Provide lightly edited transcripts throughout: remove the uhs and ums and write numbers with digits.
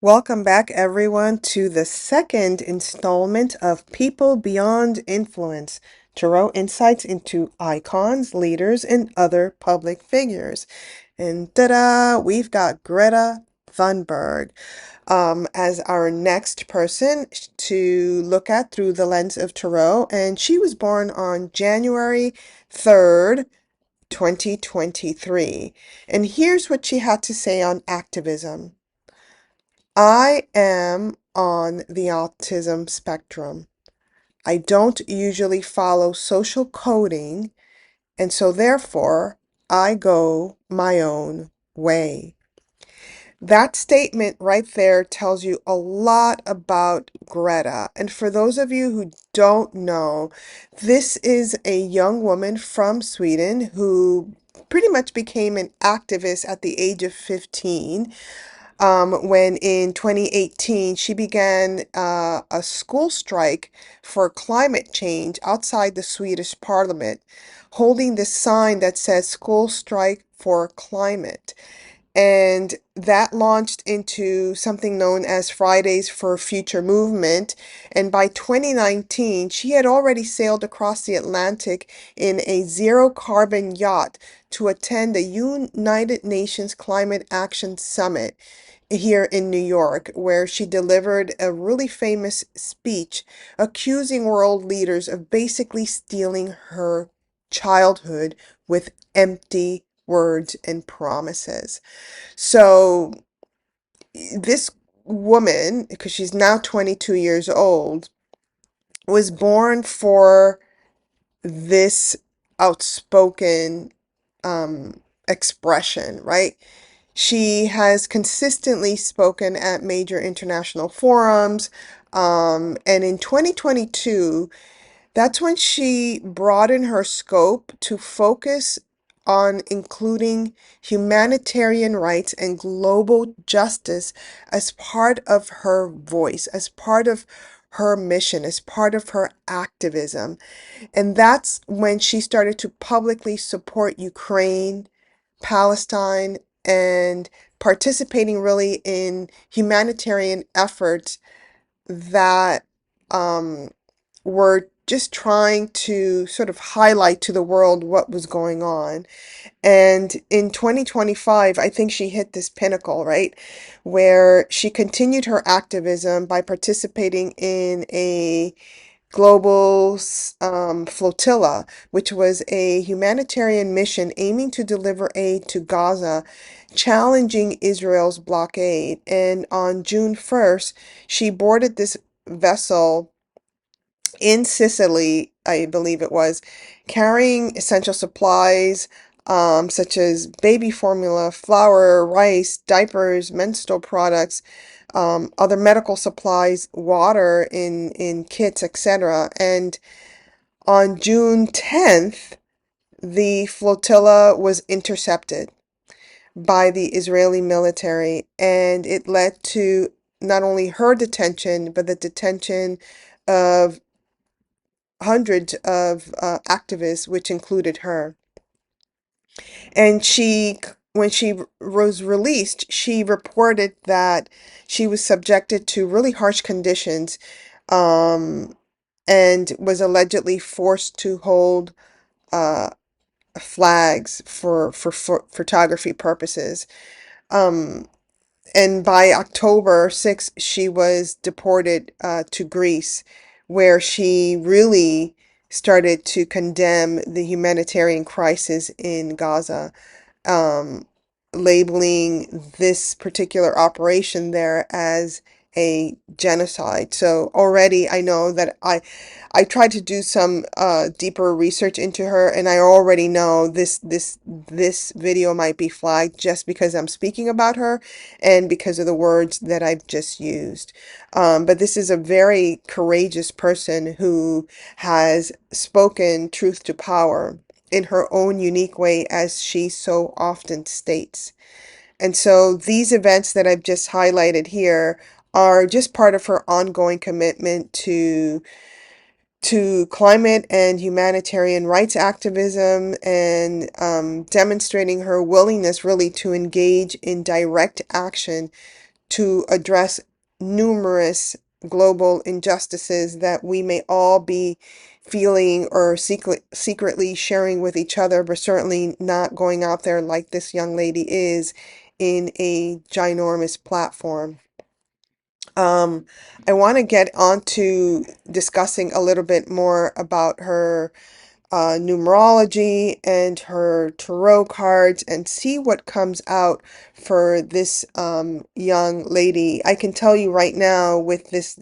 Welcome back, everyone, to the second installment of People Beyond Influence, Tarot Insights into Icons, Leaders, and Other Public Figures. And ta-da, we've got Greta Thunberg as our next person to look at through the lens of Tarot. And she was born on January 3rd, 2023. And here's what she had to say on activism. I am on the autism spectrum. I don't usually follow social coding, and so therefore I go my own way. That statement right there tells you a lot about Greta. And for those of you who don't know, this is a young woman from Sweden who pretty much became an activist at the age of 15 when in 2018 she began a school strike for climate change outside the Swedish parliament, holding this sign that says School Strike for Climate. And that launched into something known as Fridays for Future movement. And by 2019, she had already sailed across the Atlantic in a zero carbon yacht to attend the United Nations Climate Action Summit here in New York, where she delivered a really famous speech accusing world leaders of basically stealing her childhood with empty words and promises. So this woman, because she's now 22 years old, was born for this outspoken expression, right? She has consistently spoken at major international forums, and in 2022, that's when she broadened her scope to focus on including humanitarian rights and global justice as part of her voice, as part of her mission, as part of her activism. And that's when she started to publicly support Ukraine, Palestine, and participating really in humanitarian efforts that were just trying to sort of highlight to the world what was going on. And in 2025, I think she hit this pinnacle, right? Where she continued her activism by participating in a global flotilla, which was a humanitarian mission aiming to deliver aid to Gaza, challenging Israel's blockade. And on June 1st, she boarded this vessel in Sicily, I believe it was, carrying essential supplies such as baby formula, flour, rice, diapers, menstrual products, other medical supplies, water in kits, etc. And on June 10th, the flotilla was intercepted by the Israeli military, and it led to not only her detention, but the detention of hundreds of activists, which included her. And when she was released, she reported that she was subjected to really harsh conditions, um, and was allegedly forced to hold uh, flags for photography purposes. Um, and by October 6th, she was deported to Greece, where she really started to condemn the humanitarian crisis in Gaza, um, labeling this particular operation there as a genocide. So already I know that I tried to do some deeper research into her, and I already know this video might be flagged just because I'm speaking about her and because of the words that I've just used. But this is a very courageous person who has spoken truth to power in her own unique way, as she so often states. And so these events that I've just highlighted here are just part of her ongoing commitment to climate and humanitarian rights activism, and demonstrating her willingness really to engage in direct action to address numerous global injustices that we may all be feeling or secretly sharing with each other, but certainly not going out there like this young lady is in a ginormous platform. Um, I want to get on to discussing a little bit more about her numerology and her tarot cards and see what comes out for this young lady. I can tell you right now, with this,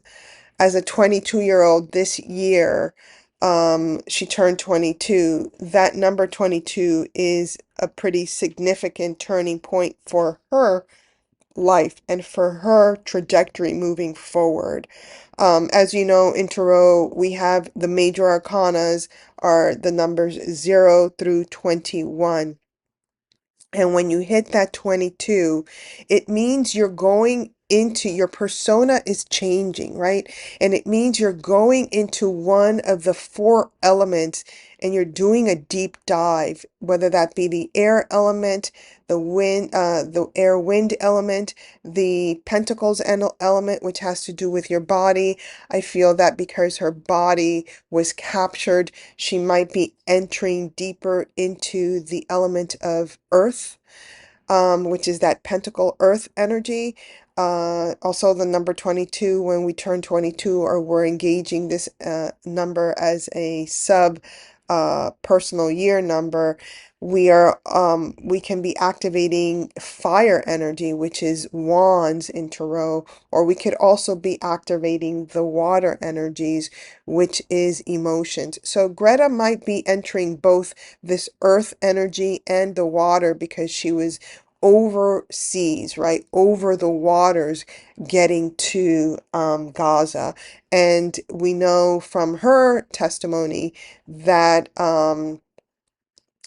as a 22-year-old this year, she turned 22. That number 22 is a pretty significant turning point for her life and for her trajectory moving forward. As you know, in tarot, we have the major arcanas are the numbers 0 through 21. And when you hit that 22, it means you're going into your persona is changing, right? And it means you're going into one of the four elements and you're doing a deep dive, whether that be the air element, the air wind element, the pentacles element, which has to do with your body. I feel that because her body was captured, she might be entering deeper into the element of earth, which is that pentacle earth energy. Also the number 22, when we turn 22, or we're engaging this number as a sub personal year number, we can be activating fire energy, which is wands in tarot, or we could also be activating the water energies, which is emotions. So Greta might be entering both this earth energy and the water because she was overseas, right? Over the waters, getting to Gaza. And we know from her testimony that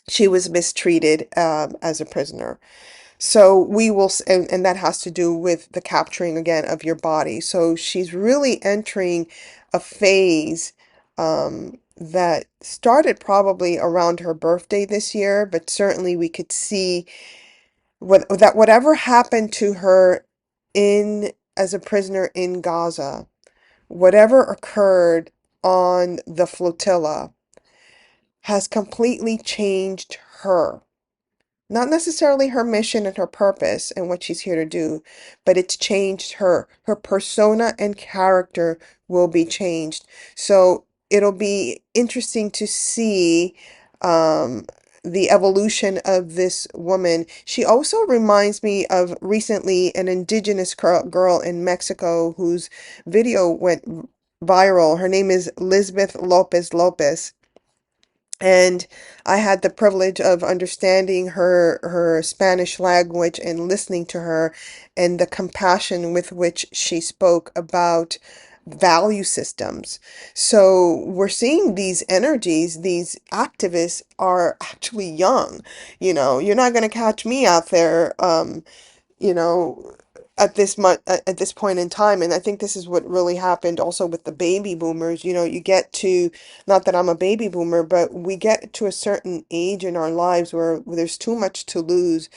she was mistreated as a prisoner. So we will, and that has to do with the capturing again of your body. So she's really entering a phase that started probably around her birthday this year, but certainly we could see that whatever happened to her in as a prisoner in Gaza, whatever occurred on the flotilla has completely changed her. Not necessarily her mission and her purpose and what she's here to do, but it's changed her. Her persona and character will be changed. So it'll be interesting to see um, the evolution of this woman. She also reminds me of recently an indigenous girl in Mexico whose video went viral. Her name is Lisbeth Lopez Lopez. And I had the privilege of understanding her Spanish language and listening to her and the compassion with which she spoke about value systems. So we're seeing these energies, these activists are actually young. You're not going to catch me out there, you know, at this point in time. And I think this is what really happened also with the baby boomers. You get to, not that I'm a baby boomer, but we get to a certain age in our lives where there's too much to lose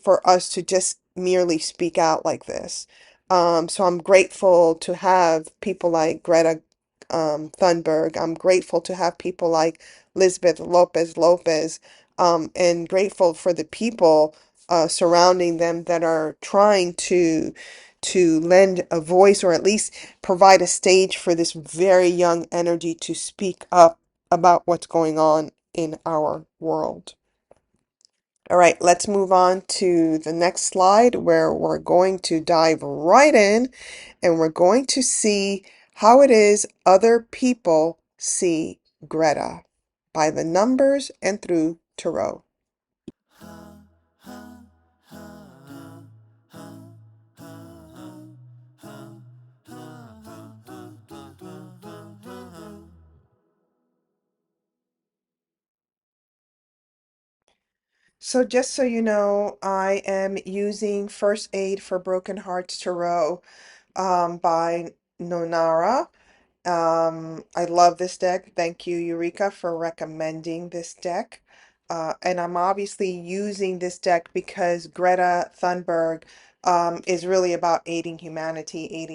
for us to just merely speak out like this. So I'm grateful to have people like Greta Thunberg. I'm grateful to have people like Lisbeth Lopez Lopez, and grateful for the people surrounding them that are trying to lend a voice or at least provide a stage for this very young energy to speak up about what's going on in our world. All right, let's move on to the next slide where we're going to dive right in and we're going to see how it is other people see Greta by the numbers and through tarot. So just so you know, I am using First Aid for Broken Hearts Tarot by Nonara. I love this deck. Thank you, Eureka, for recommending this deck. And I'm obviously using this deck because Greta Thunberg is really about aiding humanity,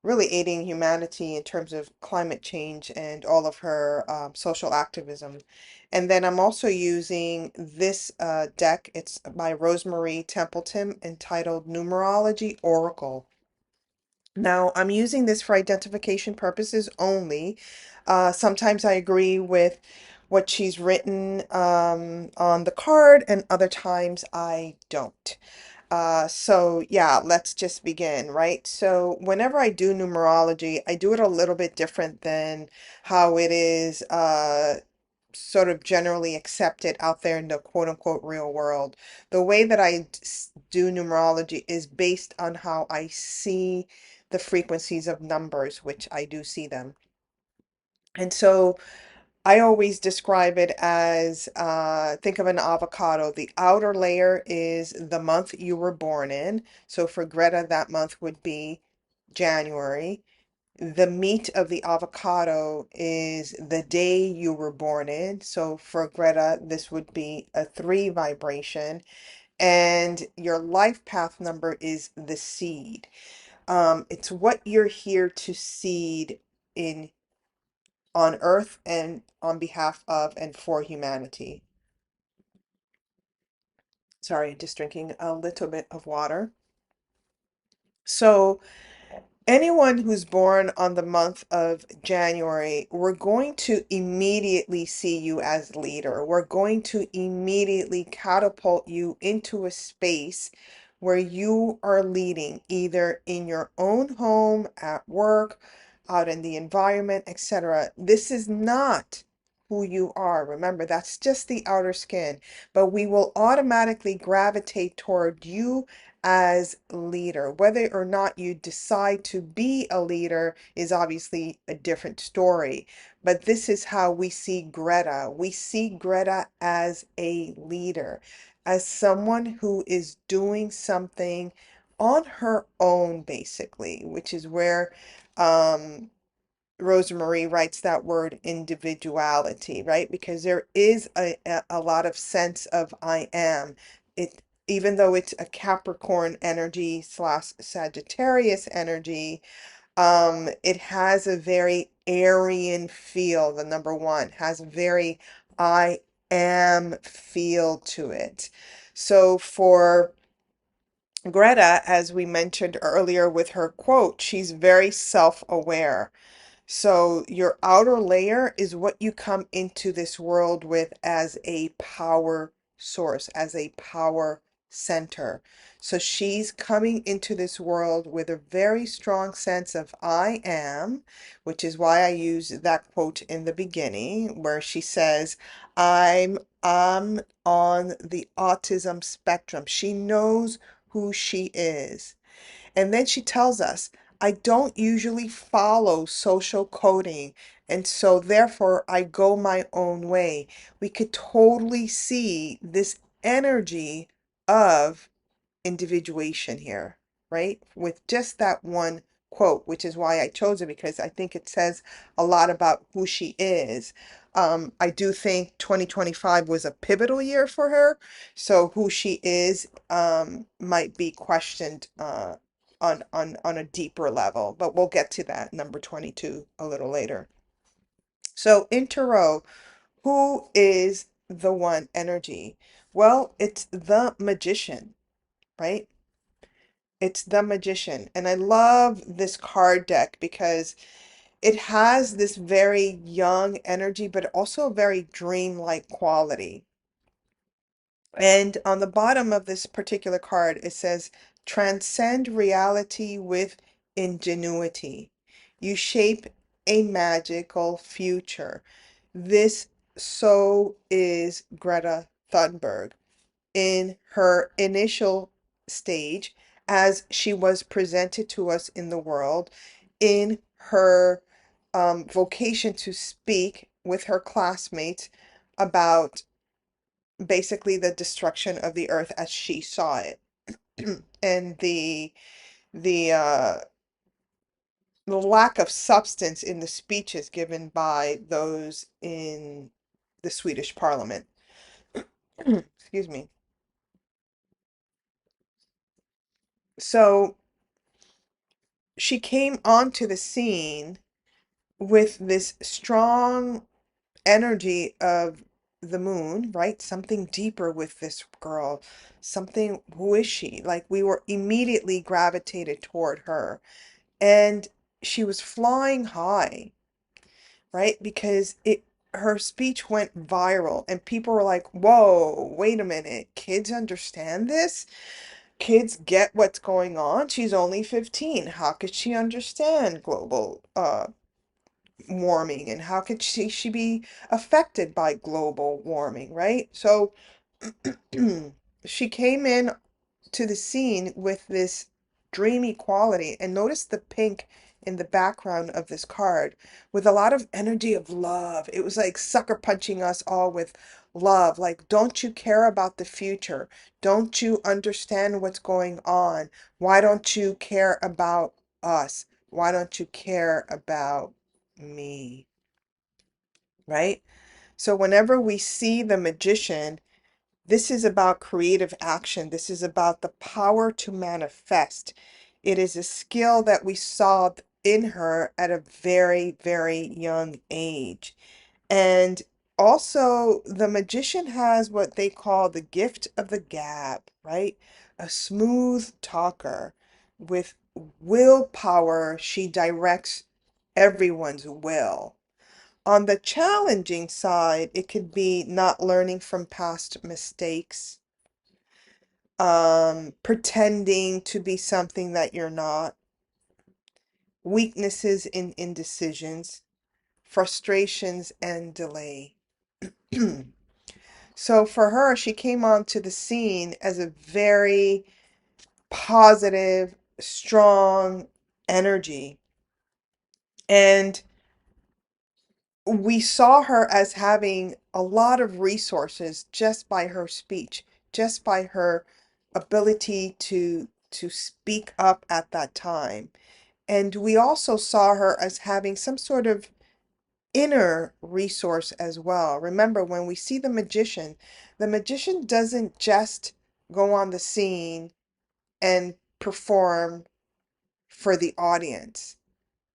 really aiding humanity in terms of climate change and all of her social activism. And then I'm also using this deck. It's by Rosemary Templeton, entitled Numerology Oracle. Now, I'm using this for identification purposes only. Sometimes I agree with what she's written on the card, and other times I don't. So yeah, let's just begin, right? So whenever I do numerology, I do it a little bit different than how it is sort of generally accepted out there in the quote unquote real world. The way that do numerology is based on how I see the frequencies of numbers, which I do see them. And so I always describe it as think of an avocado. The outer layer is the month you were born in. So for Greta, that month would be January. The meat of the avocado is the day you were born in. So for Greta, this would be a 3 vibration. And your life path number is the seed. It's what you're here to seed in on earth and on behalf of and for humanity. Sorry, just drinking a little bit of water. So anyone who's born on the month of January, we're going to immediately see you as leader. We're going to immediately catapult you into a space where you are leading, either in your own home, at work, out in the environment, etc. This is not who you are. Remember, that's just the outer skin, but we will automatically gravitate toward you as leader. Whether or not you decide to be a leader is obviously a different story. But this is how we see Greta. We see Greta as a leader, as someone who is doing something on her own, basically, which is where um, Rosemary writes that word individuality, right? Because there is a lot of sense of I am. It, even though it's a Capricorn energy slash Sagittarius energy, it has a very Aryan feel. The number one has a very I am feel to it. So for Greta, as we mentioned earlier with her quote, she's very self-aware. So your outer layer is what you come into this world with as a power source, as a power center. So she's coming into this world with a very strong sense of I am, which is why I use that quote in the beginning where she says, I'm on the autism spectrum. She knows who she is. And then she tells us, I don't usually follow social coding, and so therefore I go my own way. We could totally see this energy of individuation here, right? With just that one quote, which is why I chose it because I think it says a lot about who she is. I do think 2025 was a pivotal year for her, so who she is might be questioned on a deeper level, but we'll get to that number 22 a little later. So in Tarot, who is the one energy? Well, it's the magician, right? It's the magician. And I love this card deck because it has this very young energy, but also a very dreamlike quality. And on the bottom of this particular card, it says, transcend reality with ingenuity. You shape a magical future. This so is Greta Thunberg in her initial stage as she was presented to us in the world in her vocation to speak with her classmates about basically the destruction of the earth as she saw it and the uh the lack of substance in the speeches given by those in the Swedish parliament. Excuse me. So she came onto the scene with this strong energy of the moon, right? Something deeper with this girl. Something, who is she? Like we were immediately gravitated toward her. And she was flying high, right? Because her speech went viral and people were like, "Whoa, wait a minute. Kids understand this? Kids get what's going on? She's only 15. How could she understand global warming, and how could she be affected by global warming, right?" So she came in to the scene with this dreamy quality, and notice the pink in the background of this card with a lot of energy of love. It was like sucker punching us all with love. Like, don't you care about the future? Don't you understand what's going on? Why don't you care about us? Why don't you care about me? Right? So whenever we see the magician, this is about creative action. This is about the power to manifest. It is a skill that we saw in her at a very, very young age. And also, the magician has what they call the gift of the gab, right? A smooth talker with willpower. She directs everyone's will. On the challenging side, it could be not learning from past mistakes, pretending to be something that you're not, weaknesses in indecisions, frustrations, and delay. So for her, she came onto the scene as a very positive, strong energy. And we saw her as having a lot of resources just by her speech, just by her ability to speak up at that time. And we also saw her as having some sort of inner resource as well. Remember, when we see the magician doesn't just go on the scene and perform for the audience.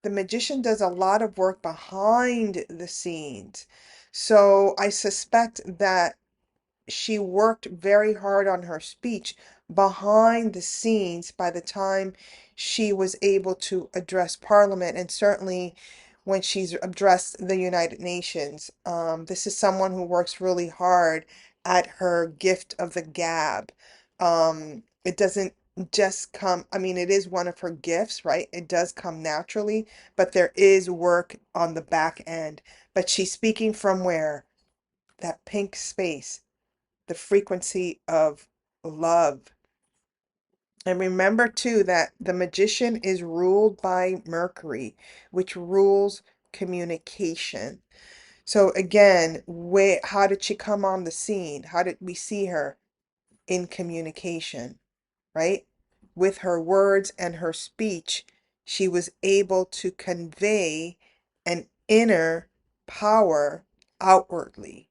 The magician does a lot of work behind the scenes. So I suspect that she worked very hard on her speech behind the scenes by the time she was able to address Parliament, and certainly when she's addressed the United Nations. This is someone who works really hard at her gift of the gab. It doesn't just come, I mean, it is one of her gifts, right? It does come naturally, but there is work on the back end. But she's speaking from where? That pink space, the frequency of love. And remember too that the magician is ruled by Mercury, which rules communication. So again, how did she come on the scene? How did we see her? In communication, right? With her words and her speech, she was able to convey an inner power outwardly.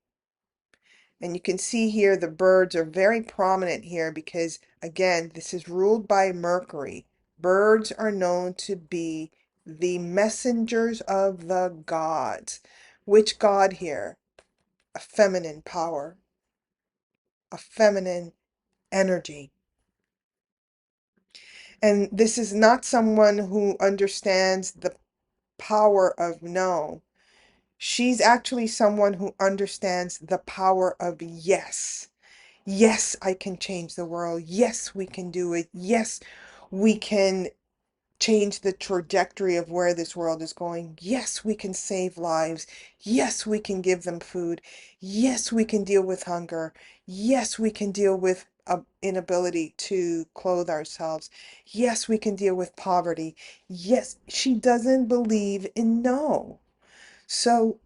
And you can see here the birds are very prominent here because, again, this is ruled by Mercury. Birds are known to be the messengers of the gods. Which god here? A feminine power, a feminine energy. And this is not someone who understands the power of no. She's actually someone who understands the power of yes. Yes, I can change the world. Yes, we can do it. Yes, we can change the trajectory of where this world is going. Yes, we can save lives. Yes, we can give them food. Yes, we can deal with hunger. Yes, we can deal with inability to clothe ourselves. Yes, we can deal with poverty. Yes, she doesn't believe in no. So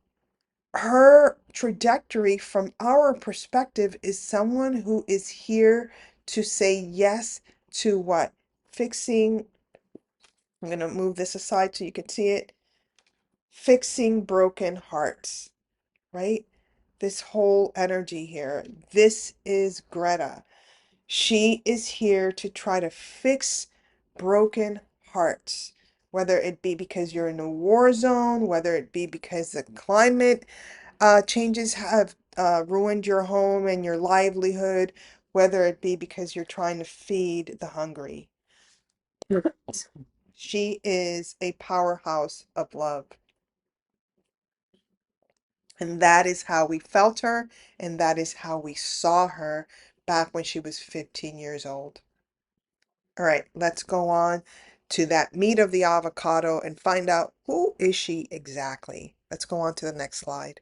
her trajectory from our perspective is someone who is here to say yes to what? Fixing, I'm going to move this aside so you can see it. Fixing broken hearts, right? This whole energy here. This is Greta. She is here to try to fix broken hearts, whether it be because you're in a war zone, whether it be because the climate changes have ruined your home and your livelihood, whether it be because you're trying to feed the hungry. She is a powerhouse of love. And that is how we felt her, and that is how we saw her back when she was 15 years old. All right, let's go on to that meat of the avocado and find out who is she exactly. Let's go on to the next slide.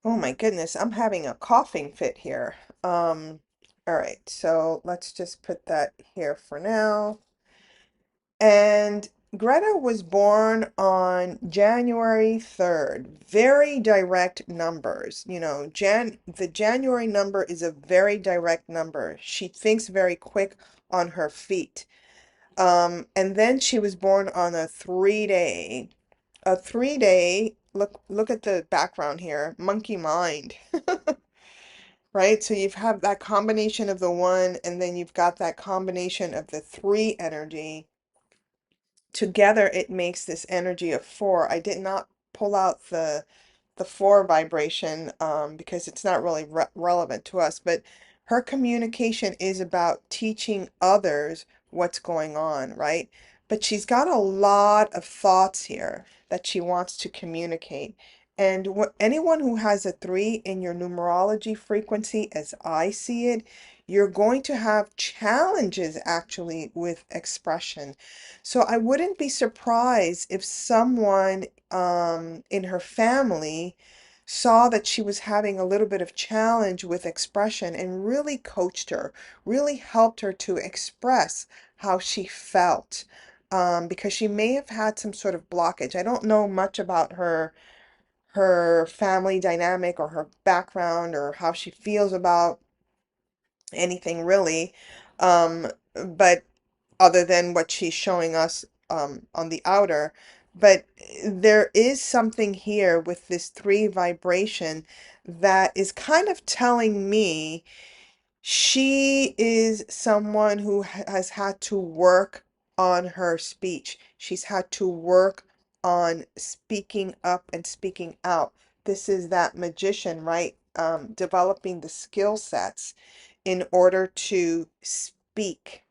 Oh my goodness, I'm having a coughing fit here. All right, so let's just put that here for now. And Greta was born on January 3rd. Very direct numbers. The January number is a very direct number. She thinks very quick on her feet. And then she was born on a 3-day. A 3-day, look at the background here, monkey mind, right? So you've had that combination of the one, and then you've got that combination of the three energy. Together it makes this energy of four. I did not pull out the four vibration because it's not really relevant to us, but her communication is about teaching others what's going on, right? But she's got a lot of thoughts here that she wants to communicate. And anyone who has a three in your numerology frequency, as I see it, you're going to have challenges actually with expression. So I wouldn't be surprised if someone in her family saw that she was having a little bit of challenge with expression and really coached her, really helped her to express how she felt. Because she may have had some sort of blockage. I don't know much about her family dynamic or her background or how she feels about anything really. But other than what she's showing us on the outer. But there is something here with this three vibration that is kind of telling me she is someone who has had to work on her speech. She's had to work on speaking up and speaking out. This is that magician, right? Developing the skill sets in order to speak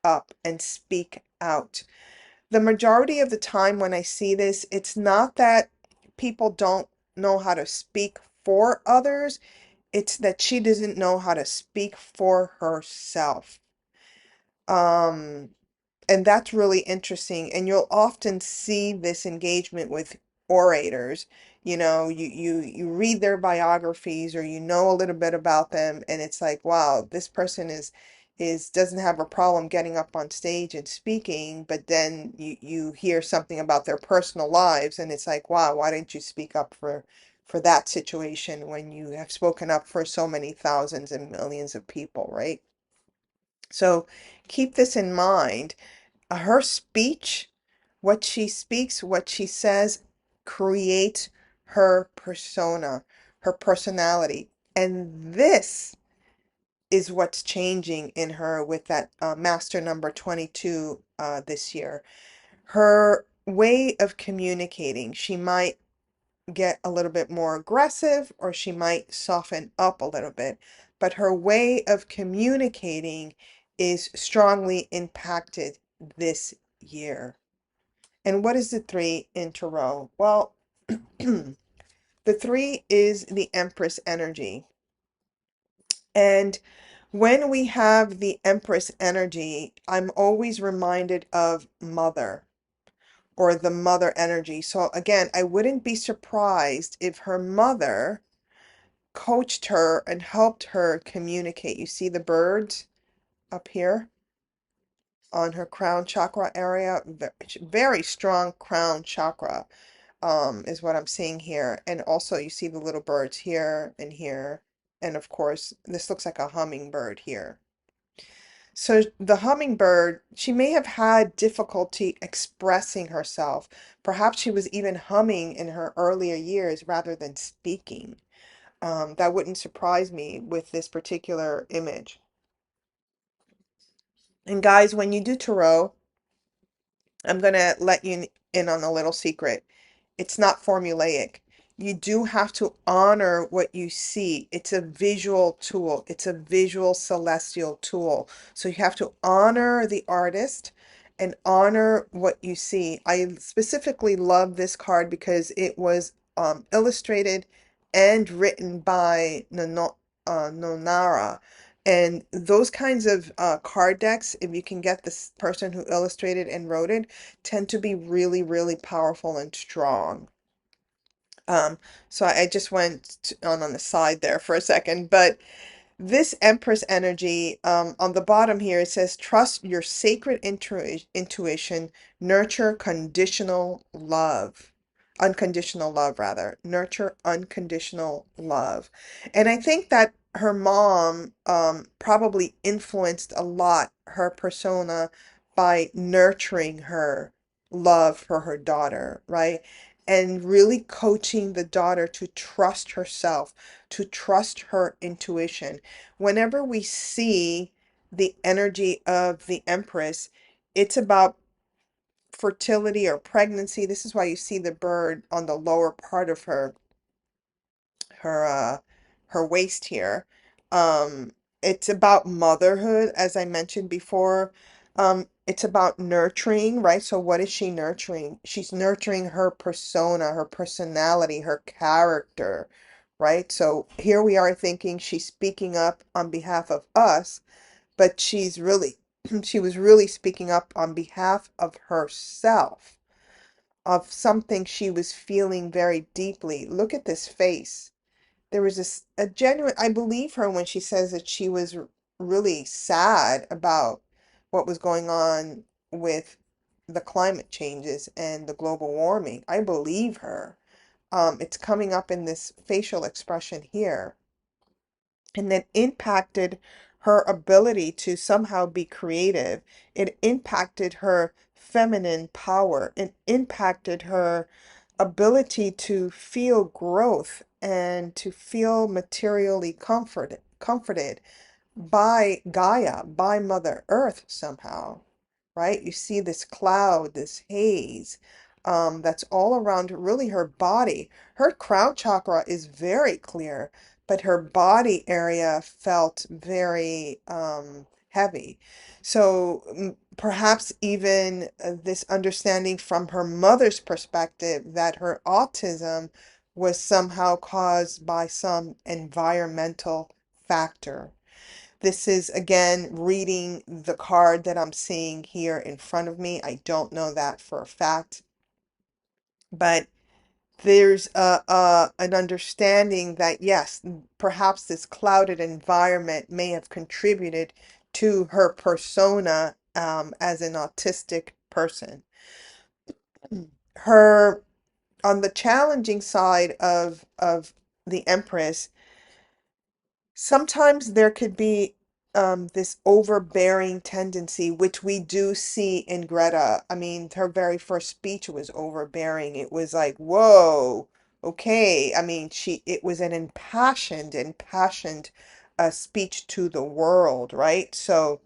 up and speak out. The majority of the time when I see this, it's not that people don't know how to speak for others, it's that she doesn't know how to speak for herself. Um, and that's really interesting. And you'll often see this engagement with orators. You read their biographies or you know a little bit about them, and it's like, wow, this person is doesn't have a problem getting up on stage and speaking, but then you hear something about their personal lives, and it's like, wow, why didn't you speak up for that situation when you have spoken up for so many thousands and millions of people, right? So keep this in mind. Her speech, what she speaks, what she says, creates her persona, her personality. And this is what's changing in her with that master number 22 this year. Her way of communicating, she might get a little bit more aggressive or she might soften up a little bit, but her way of communicating is strongly impacted this year. And what is the three in Tarot? Well, the three is the Empress energy. And when we have the Empress energy, I'm always reminded of mother or the mother energy. So again, I wouldn't be surprised if her mother coached her and helped her communicate. You see the birds up here on her crown chakra area? Very strong crown chakra is what I'm seeing here. And also you see the little birds here and here. And of course, this looks like a hummingbird here. So the hummingbird, she may have had difficulty expressing herself. Perhaps she was even humming in her earlier years rather than speaking. That wouldn't surprise me with this particular image. And guys, when you do tarot, I'm going to let you in on a little secret. It's not formulaic. You do have to honor what you see. It's a visual tool. It's a visual celestial tool. So you have to honor the artist and honor what you see. I specifically love this card because it was illustrated and written by Nonara. And those kinds of card decks, if you can get this person who illustrated and wrote it, tend to be really, really powerful and strong. Um, so I just went on the side there for a second, but this Empress energy, on the bottom here, it says, trust your sacred intuition, nurture conditional love. Unconditional love, rather. Nurture unconditional love. And I think that her mom probably influenced a lot her persona by nurturing her love for her daughter, right? And really coaching the daughter to trust herself, to trust her intuition. Whenever we see the energy of the Empress, it's about fertility or pregnancy. This is why you see the bird on the lower part of her her waist here. It's about motherhood, as I mentioned before. It's about nurturing, right? So what is she nurturing? She's nurturing her persona, her personality, her character, right? So here we are thinking she's speaking up on behalf of us, but she's really she was really speaking up on behalf of herself, of something she was feeling very deeply. Look at this face. There was a genuine, I believe her when she says that she was really sad about what was going on with the climate changes and the global warming. I believe her. It's coming up in this facial expression here, and that impacted her ability to somehow be creative. It impacted her feminine power. It impacted her ability to feel growth and to feel materially comforted by Gaia, by Mother Earth somehow, right? You see this cloud, this haze, that's all around really her body. Her crown chakra is very clear, but her body area felt very heavy. So perhaps even this understanding from her mother's perspective that her autism was somehow caused by some environmental factor. This is again reading the card that I'm seeing here in front of me. I don't know that for a fact, but there's an understanding that yes, perhaps this clouded environment may have contributed to her persona as an autistic person. Her on the challenging side of the Empress, sometimes there could be this overbearing tendency, which we do see in Greta. I mean, her very first speech was overbearing. It was like, whoa, okay. I mean, it was an impassioned speech to the world, right? So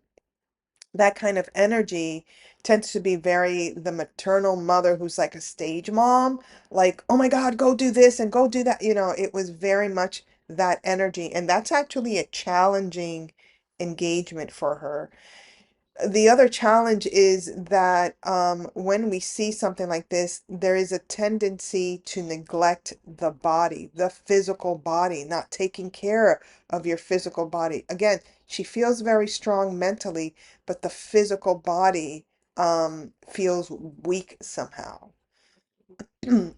that kind of energy tends to be very the maternal mother who's like a stage mom, like, oh my God, go do this and go do that. It was very much that energy. And that's actually a challenging engagement for her. The other challenge is that when we see something like this, there is a tendency to neglect the body, the physical body, not taking care of your physical body. Again, she feels very strong mentally, but the physical body feels weak somehow.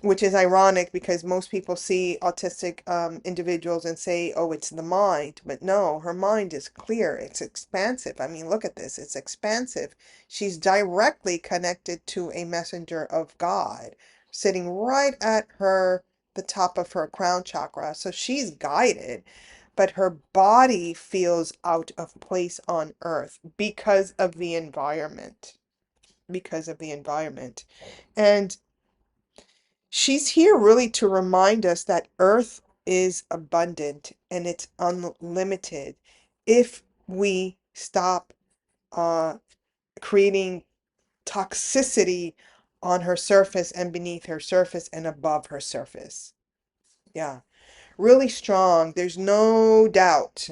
Which is ironic because most people see autistic individuals and say, oh, it's the mind. But no, her mind is clear. It's expansive. I mean, look at this. It's expansive. She's directly connected to a messenger of God sitting right at the top of her crown chakra. So she's guided. but her body feels out of place on Earth because of the environment. Because of the environment. And she's here really to remind us that Earth is abundant and it's unlimited if we stop uh, creating toxicity on her surface and beneath her surface and above her surface. Yeah, really strong. There's no doubt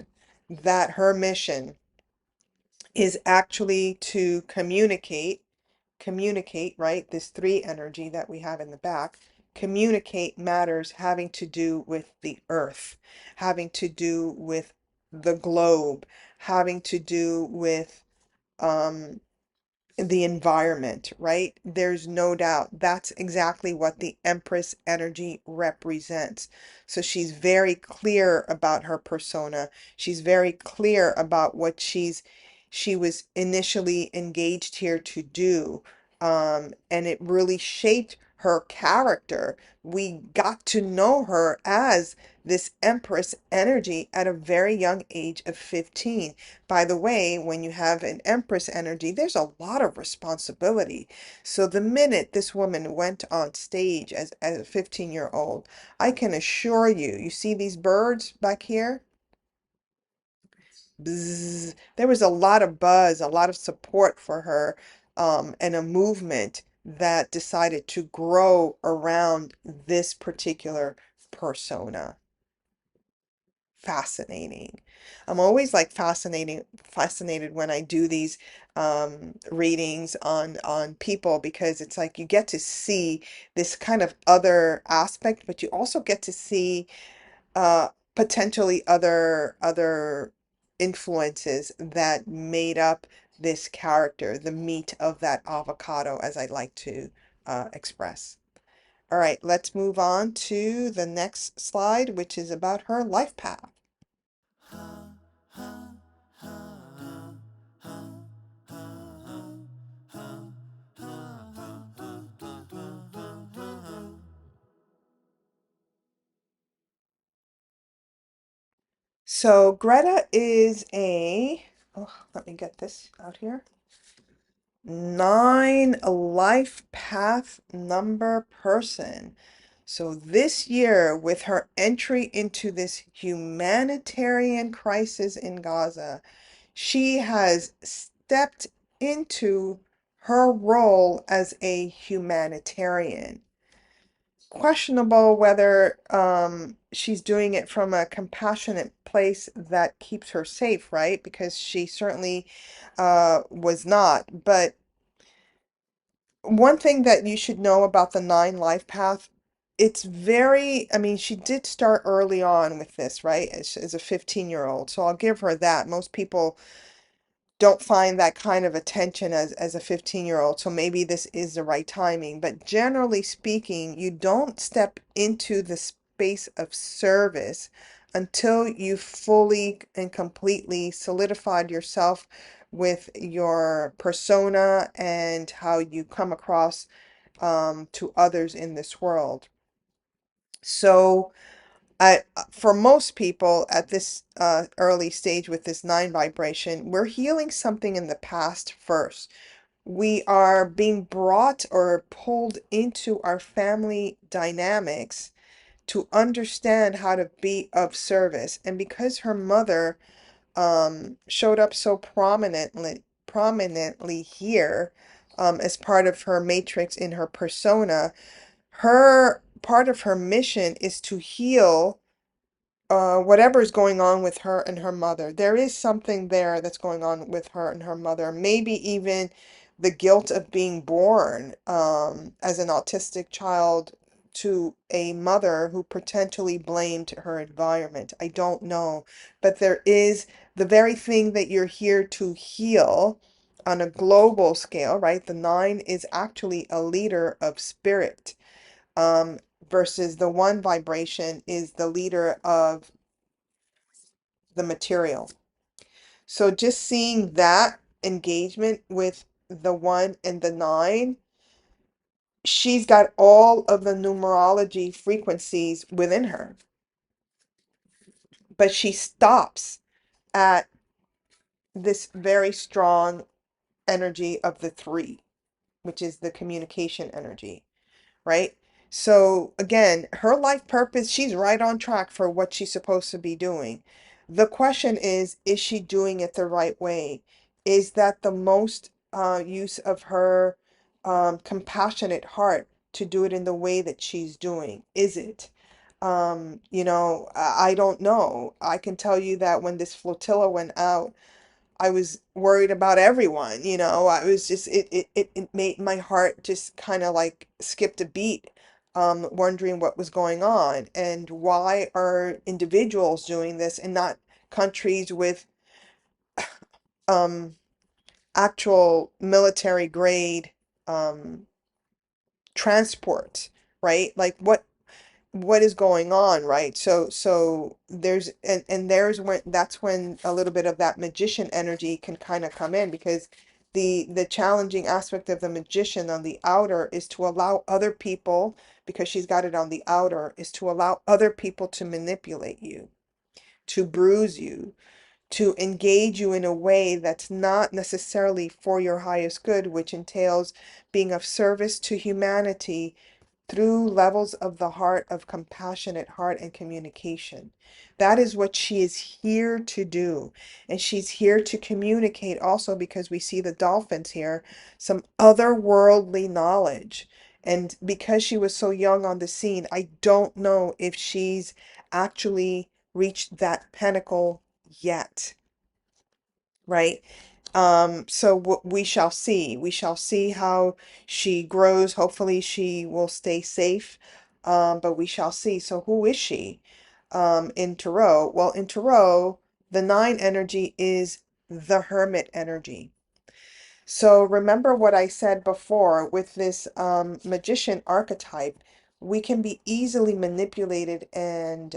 that her mission is actually to communicate, right? This three energy that we have in the back, communicate matters having to do with the earth, having to do with the globe, having to do with um, the environment, right? There's no doubt that's exactly what the Empress energy represents. So she's very clear about her persona. She's very clear about what she was initially engaged here to do. And it really shaped her character. We got to know her as this Empress energy at a very young age of 15. By the way, when you have an Empress energy, there's a lot of responsibility. So the minute this woman went on stage as a 15-year-old, I can assure you, you see these birds back here? Bzzz. There was a lot of buzz, a lot of support for her, and a movement that decided to grow around this particular persona. Fascinating. I'm always like fascinated when I do these readings on people because it's like you get to see this kind of other aspect, but you also get to see uh potentially other influences that made up this character, the meat of that avocado, as I like to express. All right, let's move on to the next slide, which is about her life path. So Greta is let me get this out here. 9 life path number person. So this year, with her entry into this humanitarian crisis in Gaza, she has stepped into her role as a humanitarian. Questionable whether she's doing it from a compassionate place that keeps her safe, right? Because she certainly was not. But one thing that you should know about the 9 life path, it's very, I mean, she did start early on with this, right? As a 15-year-old. So I'll give her that. Most people don't find that kind of attention as a 15-year-old. So maybe this is the right timing. But generally speaking, you don't step into the space of service until you fully and completely solidified yourself with your persona and how you come across to others in this world. So for most people at this early stage with this 9 vibration, we're healing something in the past first. We are being brought or pulled into our family dynamics to understand how to be of service. And because her mother showed up so prominently here as part of her matrix in her persona, her part of her mission is to heal whatever is going on with her and her mother. There is something there that's going on with her and her mother. Maybe even the guilt of being born as an autistic child to a mother who potentially blamed her environment. I don't know. But there is the very thing that you're here to heal on a global scale, right? The 9 is actually a leader of spirit um, versus the 1 vibration is the leader of the material. So just seeing that engagement with the 1 and the 9, she's got all of the numerology frequencies within her. but she stops at this very strong energy of the three, which is the communication energy, right? So again, her life purpose, she's right on track for what she's supposed to be doing. The question is she doing it the right way? Is that the most use of her compassionate heart to do it in the way that she's doing? Is it? I don't know. I can tell you that when this flotilla went out, I was worried about everyone, I was just it made my heart just kind of like skipped a beat, wondering what was going on and why are individuals doing this and not countries with um actual military grade um transport, right? Like what is going on, right? So there's and there's when that's when a little bit of that magician energy can kind of come in, because the challenging aspect of the magician on the outer is to allow other people, because she's got it on the outer, is to allow other people to manipulate you, to bruise you, to engage you in a way that's not necessarily for your highest good, which entails being of service to humanity through levels of the heart, of compassionate heart and communication. That is what she is here to do. And she's here to communicate also, because we see the dolphins here, some otherworldly knowledge. And because she was so young on the scene, I don't know if she's actually reached that pinnacle yet, right? So we shall see. We shall see how she grows. Hopefully, she will stay safe. But we shall see. So, who is she? In Tarot? Well, in Tarot, the nine energy is the hermit energy. So remember what I said before with this magician archetype, we can be easily manipulated and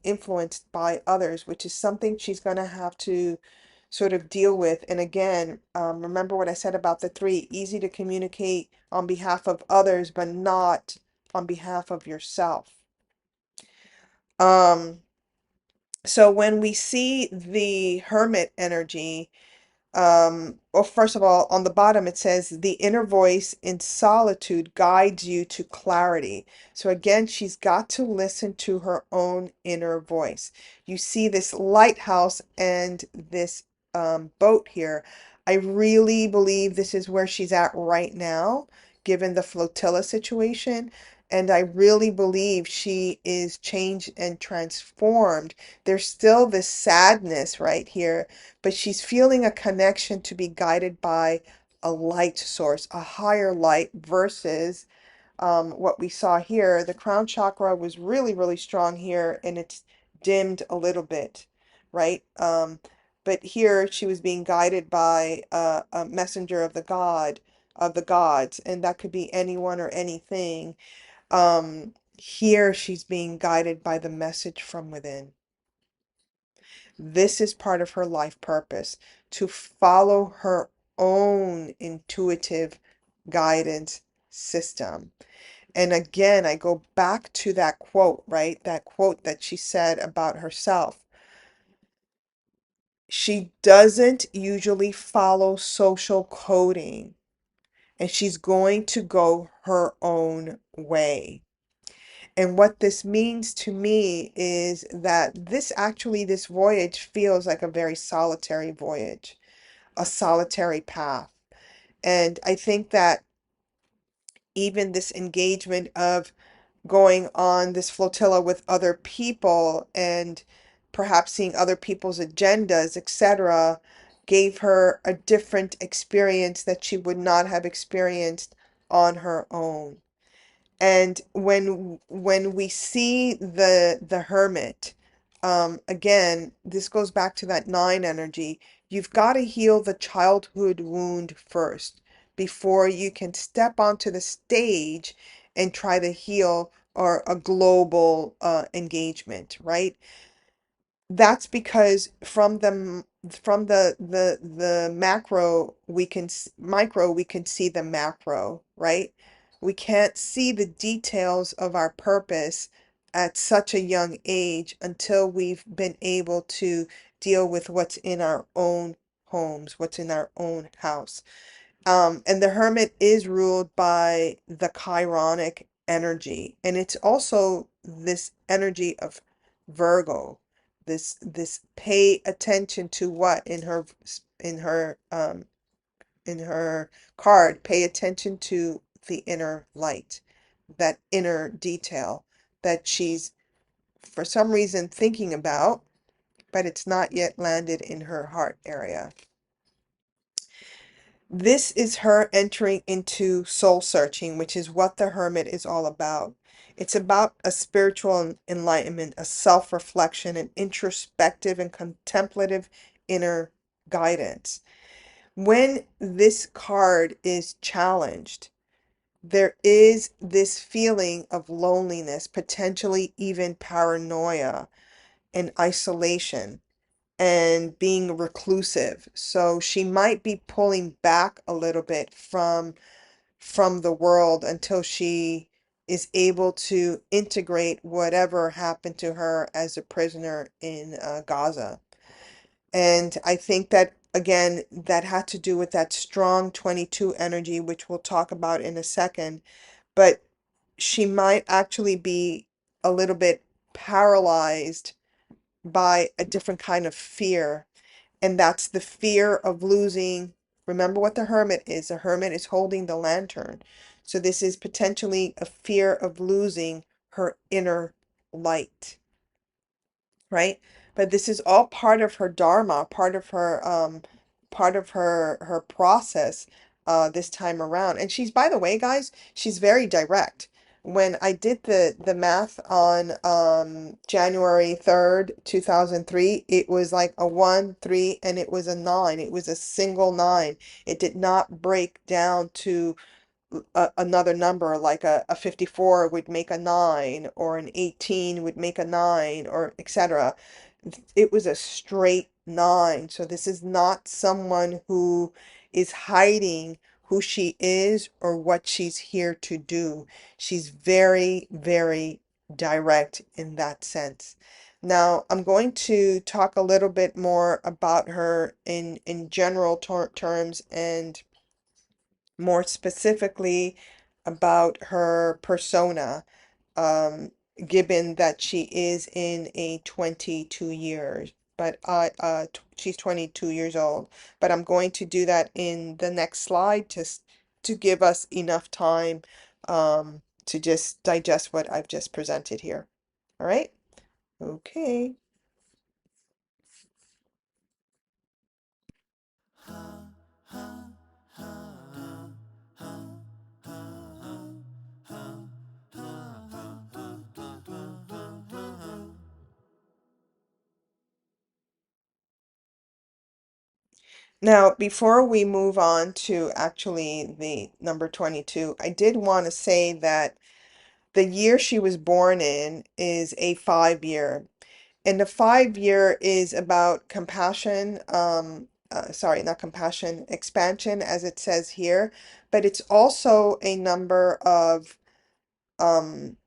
influenced by others, which is something she's going to have to sort of deal with. And again, remember what I said about the three, easy to communicate on behalf of others, but not on behalf of yourself. Um, so when we see the hermit energy, well, first of all, on the bottom it says the inner voice in solitude guides you to clarity. So again, she's got to listen to her own inner voice. You see this lighthouse and this boat here. I really believe this is where she's at right now, given the flotilla situation. And I really believe she is changed and transformed. There's still this sadness right here, but she's feeling a connection to be guided by a light source, a higher light, versus what we saw here. The crown chakra was really, really strong here, and it's dimmed a little bit, right? But here she was being guided by a messenger of the gods, and that could be anyone or anything. Here she's being guided by the message from within. This is part of her life purpose, to follow her own intuitive guidance system. And again, I go back to that quote, right? That quote that she said about herself. She doesn't usually follow social coding, and she's going to go her own way. And what this means to me is that this voyage feels like a very solitary voyage, a solitary path. And I think that even this engagement of going on this flotilla with other people and perhaps seeing other people's agendas, etc., gave her a different experience that she would not have experienced on her own. And when we see the hermit, again, this goes back to that nine energy. You've got to heal the childhood wound first before you can step onto the stage and try to heal or a global engagement, right? That's because from the macro we can micro we can see the macro, right? We can't see the details of our purpose at such a young age until we've been able to deal with what's in our own homes, what's in our own house. And the hermit is ruled by the chironic energy, and it's also this energy of Virgo. This pay attention to what in her in her card, pay attention to the inner light, that inner detail that she's for some reason thinking about, but it's not yet landed in her heart area. This is her entering into soul searching, which is what the hermit is all about. It's about a spiritual enlightenment, a self-reflection, an introspective and contemplative inner guidance. When this card is challenged, there is this feeling of loneliness, potentially even paranoia and isolation and being reclusive. So she might be pulling back a little bit from the world until she is able to integrate whatever happened to her as a prisoner in Gaza. And I think that again, that had to do with that strong 22 energy, which we'll talk about in a second. But she might actually be a little bit paralyzed by a different kind of fear, and that's the fear of losing. Remember what the hermit is. The hermit is holding the lantern. So this is potentially a fear of losing her inner light, right? But this is all part of her dharma, part of her process this time around. And she's, by the way, guys, she's very direct. When I did the math on January 3rd, 2003, it was like a 1, 3, and it was a 9. It was a single 9. It did not break down to another number, like a 54 would make a 9, or an 18 would make a 9, or etc. It was a straight 9. So this is not someone who is hiding who she is or what she's here to do. She's very, very direct in that sense. Now, I'm going to talk a little bit more about her in general terms, and more specifically about her persona, um, given that she is in a 22 years, but she's 22 years old. But I'm going to do that in the next slide to give us enough time to just digest what I've just presented here. All right? Okay. Now, before we move on to actually the number 22, I did want to say that the year she was born in is a 5 year. And the 5 year is about compassion, sorry, not compassion, expansion, as it says here, but it's also a number of um,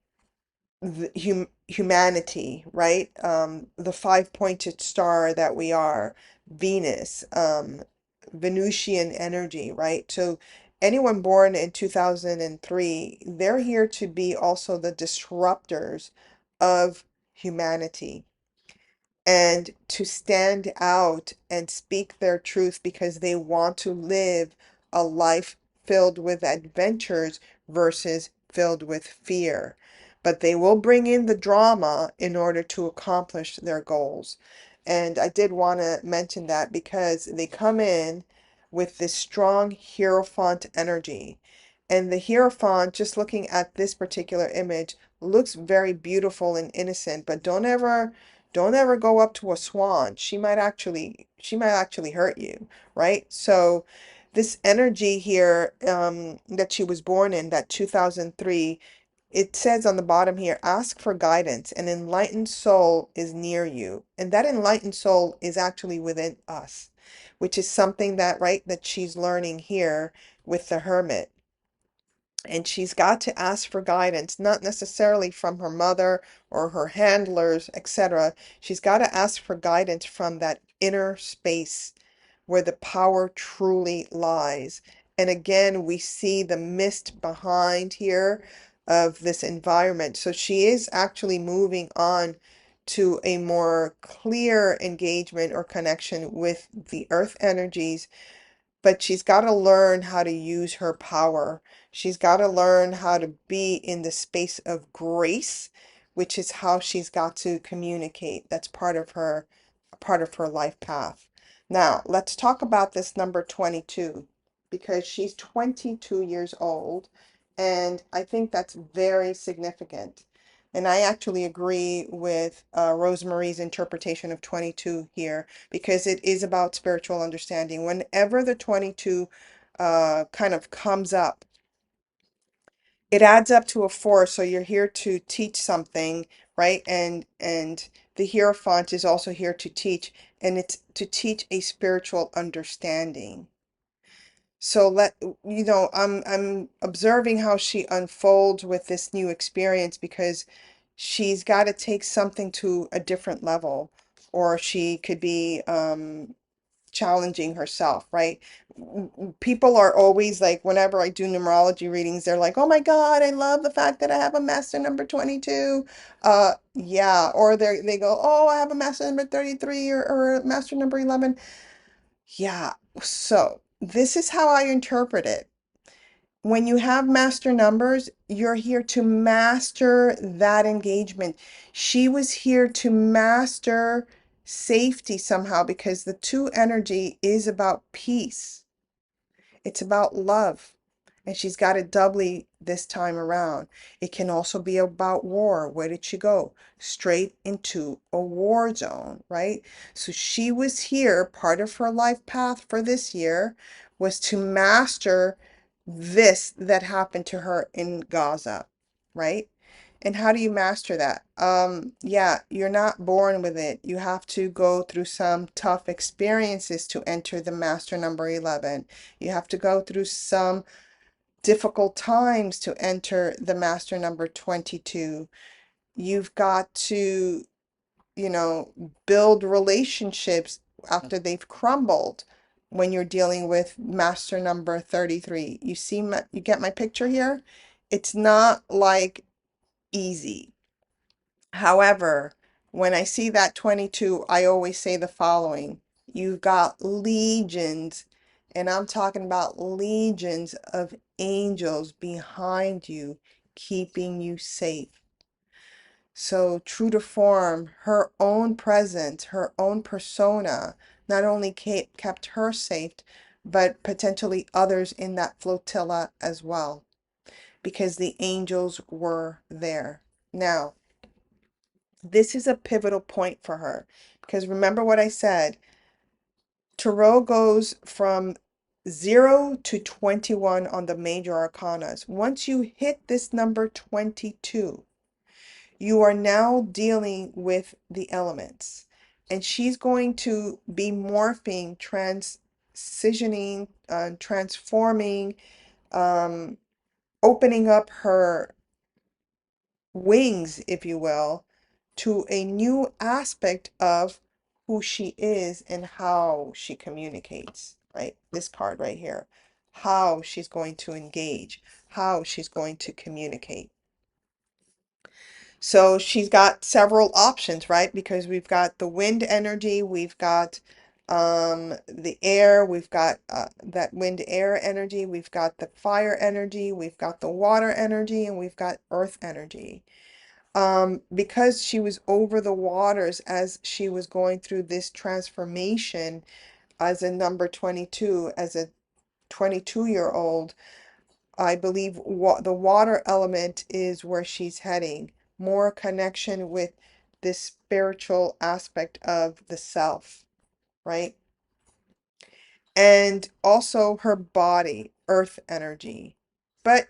humanity, right? The five-pointed star that we are, Venus, Venusian energy, right? So anyone born in 2003, they're here to be also the disruptors of humanity and to stand out and speak their truth because they want to live a life filled with adventures versus filled with fear. But they will bring in the drama in order to accomplish their goals. And I did want to mention that because they come in with this strong Hierophant energy. And the Hierophant, just looking at this particular image, looks very beautiful and innocent, but don't ever go up to a swan. She might actually hurt you, right? So this energy here that she was born in, that 2003, it says on the bottom here, ask for guidance. An enlightened soul is near you. And that enlightened soul is actually within us, which is something that, right, that she's learning here with the hermit. And she's got to ask for guidance, not necessarily from her mother or her handlers, etc. She's got to ask for guidance from that inner space where the power truly lies. And again, we see the mist behind here of this environment. So she is actually moving on to a more clear engagement or connection with the earth energies, but she's got to learn how to use her power. She's got to learn how to be in the space of grace, which is how she's got to communicate. That's part of her life path. Now, let's talk about this number 22 because she's 22 years old, and I think that's very significant. And I actually agree with Rosemarie's interpretation of 22 here because it is about spiritual understanding. Whenever the 22 kind of comes up, it adds up to a 4, so you're here to teach something, right? And the Hierophant is also here to teach, and it's to teach a spiritual understanding. So I'm observing how she unfolds with this new experience because she's got to take something to a different level, or she could be challenging herself, right? People are always like, whenever I do numerology readings, they're like, "Oh my God, I love the fact that I have a master number 22." Yeah, or they go, "Oh, I have a master number 33 or a master number 11." Yeah. So, this is how I interpret it. When you have master numbers, you're here to master that engagement. She was here to master safety somehow because the two energy is about peace. It's about love. And she's got it doubly this time around. It can also be about war. Where did she go? Straight into a war zone, right? So she was here. Part of her life path for this year was to master this that happened to her in Gaza, right? And how do you master that? Yeah, you're not born with it. You have to go through some tough experiences to enter the master number 11. You have to go through some difficult times to enter the master number 22. You've got to, build relationships after they've crumbled when you're dealing with master number 33. You get my picture here? It's not like easy. However, when I see that 22, I always say the following. You've got legions, and I'm talking about legions of angels behind you, keeping you safe. So, true to form, her own presence, her own persona, not only kept her safe, but potentially others in that flotilla as well, because the angels were there. Now, this is a pivotal point for her because remember what I said. Tarot goes from 0 to 21 on the major arcanas. Once you hit this number 22, you are now dealing with the elements. And she's going to be morphing, transitioning, transforming, um, opening up her wings, if you will, to a new aspect of who she is and how she communicates, right? This card right here, how she's going to engage, how she's going to communicate. So she's got several options, right? Because we've got the wind energy, we've got the air, we've got that wind air energy, we've got the fire energy, we've got the water energy, and we've got earth energy. Because she was over the waters as she was going through this transformation as a number 22, as a 22-year-old, I believe the water element is where she's heading. More connection with this spiritual aspect of the self, right? And also her body, earth energy. But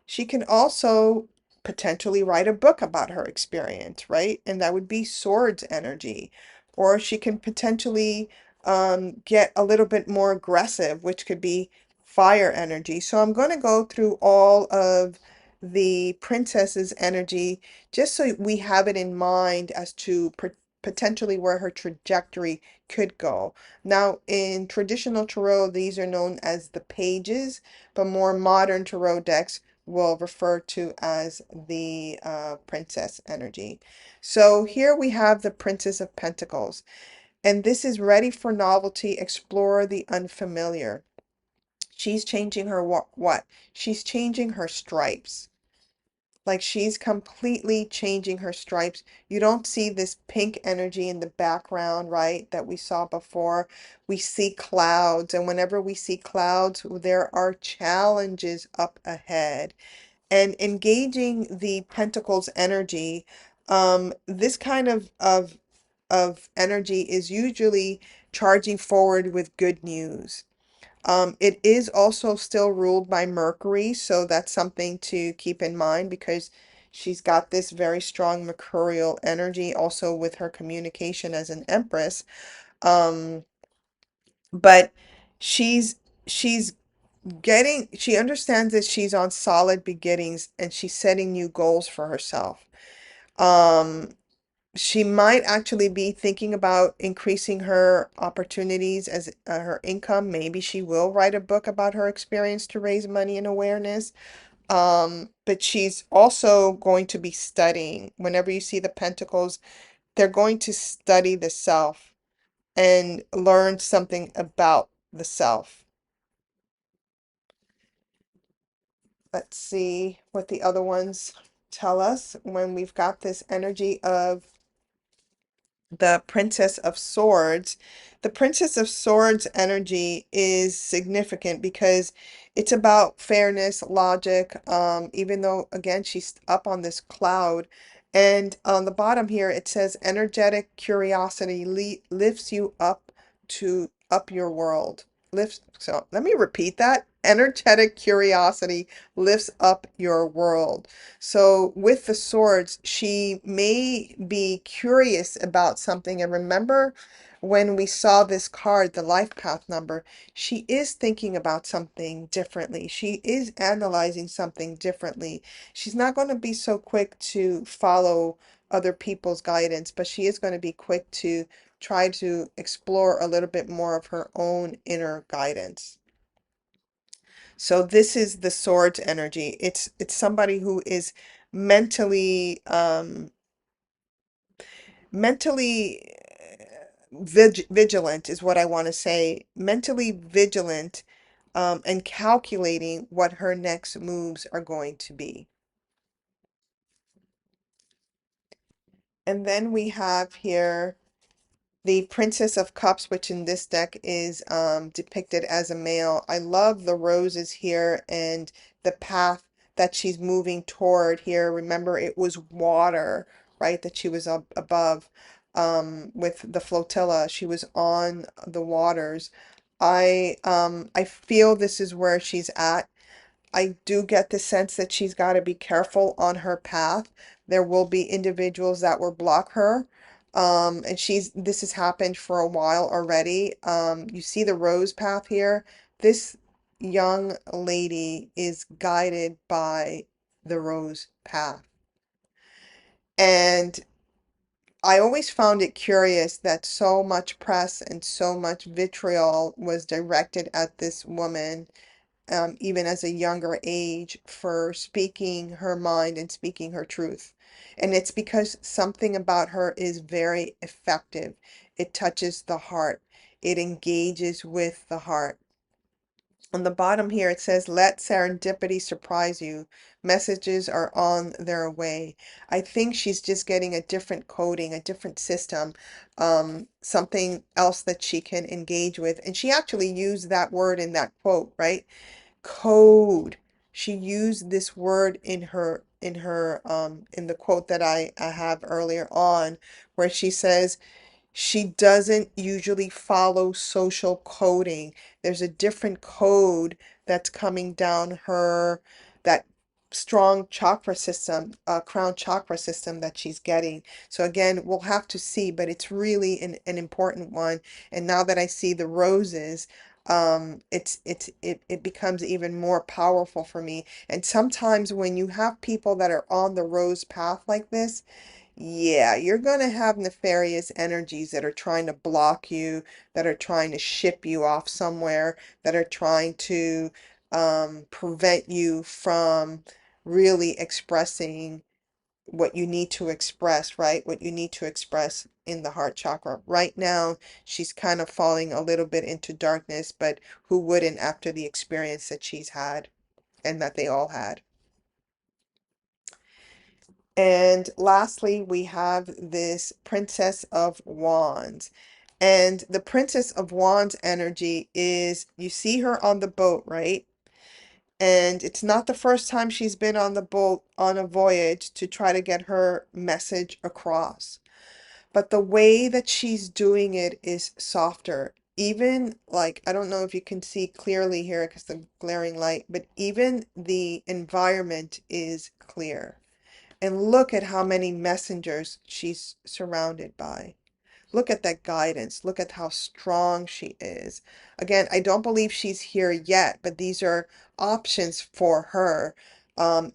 she can also potentially write a book about her experience, right? And that would be swords energy. Or she can potentially get a little bit more aggressive, which could be fire energy. So I'm going to go through all of the princess's energy just so we have it in mind as to potentially where her trajectory could go. Now, in traditional tarot, these are known as the pages, but more modern tarot decks will refer to as the princess energy. So here we have the Princess of Pentacles, and this is ready for novelty, explore the unfamiliar. She's changing her what? She's changing her stripes. Like she's completely changing her stripes. You don't see this pink energy in the background, right? That we saw before. We see clouds, and whenever we see clouds, there are challenges up ahead. And engaging the Pentacles energy, this kind of energy is usually charging forward with good news. It is also still ruled by Mercury, so that's something to keep in mind because she's got this very strong mercurial energy also with her communication as an empress. Um, but she's she understands that she's on solid beginnings and she's setting new goals for herself. Um, she might actually be thinking about increasing her opportunities as her income. Maybe she will write a book about her experience to raise money and awareness. But she's also going to be studying. Whenever you see the pentacles, they're going to study the self and learn something about the self. Let's see what the other ones tell us when we've got this energy of the Princess of Swords. The Princess of Swords energy is significant because it's about fairness, logic, even though, again, she's up on this cloud. And on the bottom here, it says energetic curiosity lifts you up to up your world. Lifts, so let me repeat that. Energetic curiosity lifts up your world. So with the swords, she may be curious about something. And remember when we saw this card, the life path number, she is thinking about something differently. She is analyzing something differently. She's not going to be so quick to follow other people's guidance, but she is going to be quick to try to explore a little bit more of her own inner guidance. So this is the swords energy. It's somebody who is mentally mentally vigilant is what I want to say. Mentally vigilant and calculating what her next moves are going to be. And then we have here the Princess of Cups, which in this deck is depicted as a male. I love the roses here and the path that she's moving toward here. Remember, it was water, right, that she was up above with the flotilla. She was on the waters. I feel this is where she's at. I do get the sense that she's got to be careful on her path. There will be individuals that will block her. And this has happened for a while already. You see the rose path here. This young lady is guided by the rose path. And I always found it curious that so much press and so much vitriol was directed at this woman even as a younger age, for speaking her mind and speaking her truth. And it's because something about her is very effective. It touches the heart, it engages with the heart. On the bottom here, it says, let serendipity surprise you. Messages are on their way. I think she's just getting a different coding, a different system, something else that she can engage with. And she actually used that word in that quote, right? Code. She used this word in the quote that I have earlier on, where she says she doesn't usually follow social coding. There's a different code that's coming down her, that strong chakra system, crown chakra system that she's getting. So again, we'll have to see, but it's really an important one. And now that I see the roses, it becomes even more powerful for me. And sometimes when you have people that are on the rose path like this, yeah, you're going to have nefarious energies that are trying to block you, that are trying to ship you off somewhere, that are trying to prevent you from really expressing what you need to express, right? What you need to express in the heart chakra. Right now, she's kind of falling a little bit into darkness, but who wouldn't after the experience that she's had and that they all had? And lastly, we have this Princess of Wands. And the Princess of Wands energy is, you see her on the boat, right? And it's not the first time she's been on the boat on a voyage to try to get her message across. But the way that she's doing it is softer. Even like, I don't know if you can see clearly here because the glaring light, but even the environment is clear. And look at how many messengers she's surrounded by. Look at that guidance. Look at how strong she is. Again, I don't believe she's here yet, but these are options for her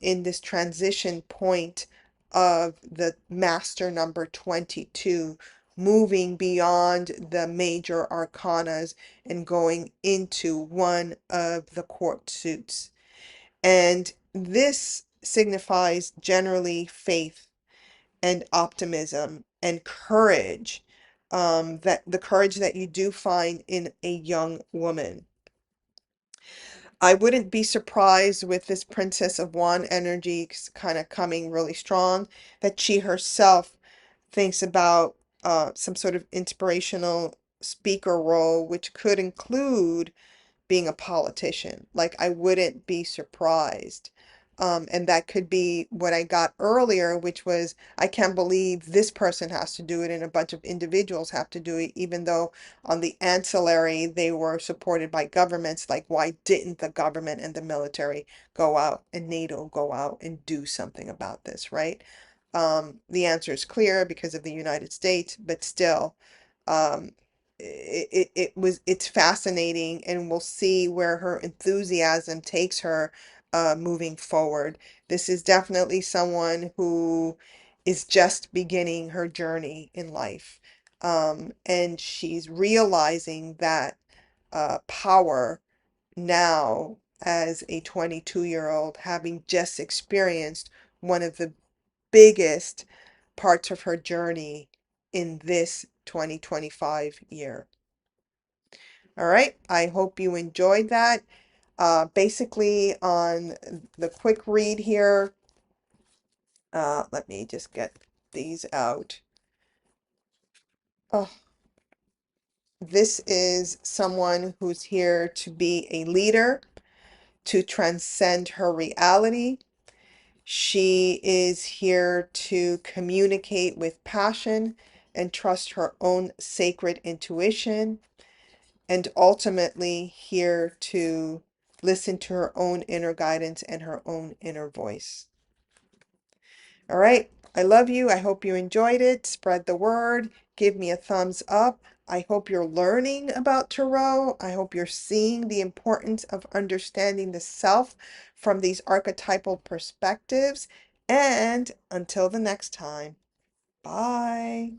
in this transition point of the master number 22, moving beyond the major arcanas and going into one of the court suits. And this signifies generally faith and optimism and courage, that the courage that you do find in a young woman. I wouldn't be surprised with this Princess of Wand energy kind of coming really strong, that she herself thinks about some sort of inspirational speaker role, which could include being a politician. Like, I wouldn't be surprised. And that could be what I got earlier, which was, I can't believe this person has to do it and a bunch of individuals have to do it, even though on the ancillary they were supported by governments. Like, why didn't the government and the military go out and NATO go out and do something about this, right? The answer is clear because of the United States, but still, um, it's fascinating, and we'll see where her enthusiasm takes her moving forward. This is definitely someone who is just beginning her journey in life. And she's realizing that power now as a 22-year-old, having just experienced one of the biggest parts of her journey in this 2025 year. All right, I hope you enjoyed that. Basically, on the quick read here, let me just get these out. Oh, this is someone who's here to be a leader, to transcend her reality. She is here to communicate with passion and trust her own sacred intuition, and ultimately here to listen to her own inner guidance and her own inner voice. All right. I love you. I hope you enjoyed it. Spread the word. Give me a thumbs up. I hope you're learning about tarot. I hope you're seeing the importance of understanding the self from these archetypal perspectives. And until the next time, bye.